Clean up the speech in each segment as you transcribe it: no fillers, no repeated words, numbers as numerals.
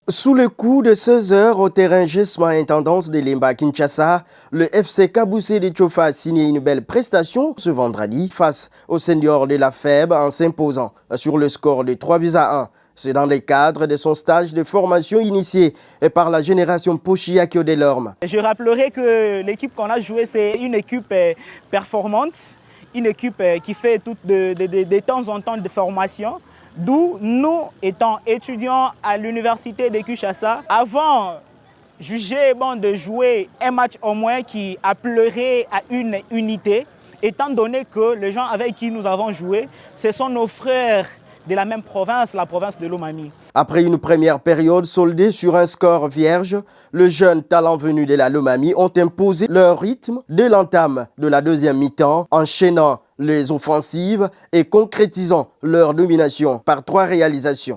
Sous le coup de 16 heures au terrain Gesma Intendance de Lemba Kinshasa, le FC Kaboussé de Tchofa a signé une belle prestation ce vendredi face aux seniors de la FEB en s'imposant sur le score de 3-1. C'est dans le cadre de son stage de formation initié par la génération Pochiakio Delorme. Je rappellerai que l'équipe qu'on a jouée, c'est une équipe performante, une équipe qui fait de temps en temps de formation. D'où nous, étant étudiants à l'université de Kinshasa, avons jugé bon de jouer un match au moins qui appellerait à une unité, étant donné que les gens avec qui nous avons joué, ce sont nos frères de la même province, la province de Lomami. Après une première période soldée sur un score vierge, les jeunes talents venus de la Lomami ont imposé leur rythme dès l'entame de la deuxième mi-temps, enchaînant les offensives et concrétisant leur domination par 3 réalisations.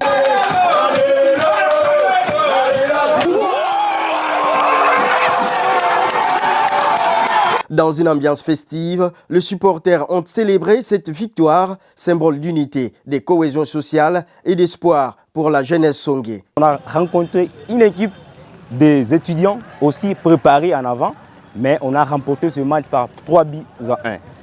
Dans une ambiance festive, les supporters ont célébré cette victoire, symbole d'unité, de cohésion sociale et d'espoir pour la jeunesse songé. On a rencontré une équipe des étudiants aussi préparés en avant, mais on a remporté ce match par 3-1.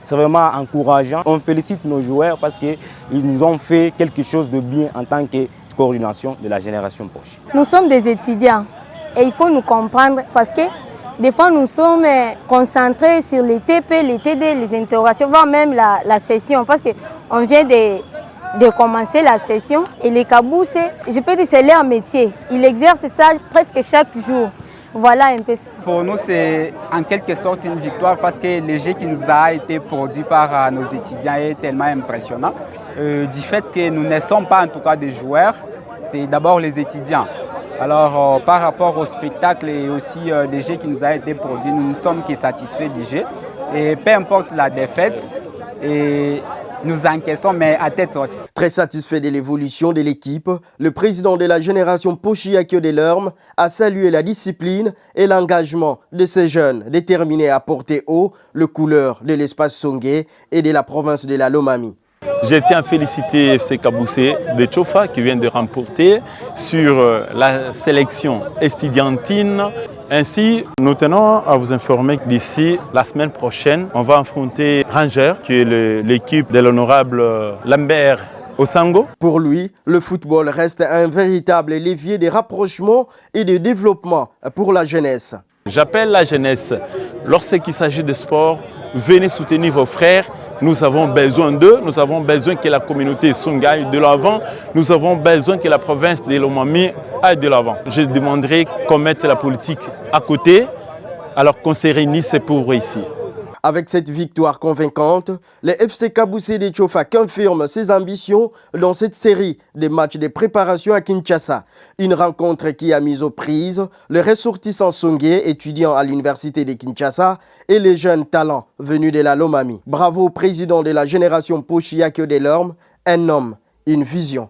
C'est vraiment encourageant. On félicite nos joueurs parce qu'ils nous ont fait quelque chose de bien en tant que coordination de la génération Poche. Nous sommes des étudiants et il faut nous comprendre parce que des fois nous sommes concentrés sur les TP, les TD, les interrogations, voire même la session parce qu'on vient de commencer la session et les Kaboussé, je peux dire c'est leur métier. Ils exercent ça presque chaque jour. Voilà un peu ça. Pour nous, c'est en quelque sorte une victoire parce que le jeu qui nous a été produit par nos étudiants est tellement impressionnant. Du fait que nous ne sommes pas en tout cas des joueurs, c'est d'abord les étudiants. Alors par rapport au spectacle et aussi des jeux qui nous a été produit, nous ne sommes que satisfaits du jeu. Et peu importe la défaite, nous encaissons, mais à tête haute. Très satisfait de l'évolution de l'équipe, le président de la génération Pochiakio Delorme a salué la discipline et l'engagement de ces jeunes déterminés à porter haut les couleurs de l'espace Songé et de la province de la Lomami. Je tiens à féliciter FC Kaboussé de Tchofa qui vient de remporter sur la sélection estudiantine. Ainsi, nous tenons à vous informer que d'ici la semaine prochaine, on va affronter Ranger, qui est l'équipe de l'honorable Lambert Osango. Pour lui, le football reste un véritable levier de rapprochement et de développement pour la jeunesse. J'appelle la jeunesse, lorsqu'il s'agit de sport, venez soutenir vos frères. Nous avons besoin d'eux, nous avons besoin que la communauté Songhai aille de l'avant, nous avons besoin que la province de Lomami aille de l'avant. Je demanderai qu'on mette la politique à côté, alors qu'on se réunisse pour réussir. Avec cette victoire convaincante, le FC Kaboussé de Tchofa confirme ses ambitions dans cette série de matchs de préparation à Kinshasa. Une rencontre qui a mis aux prises les ressortissants songés étudiants à l'université de Kinshasa et les jeunes talents venus de la Lomami. Bravo au président de la génération Pochiakio Delorme, un homme, une vision.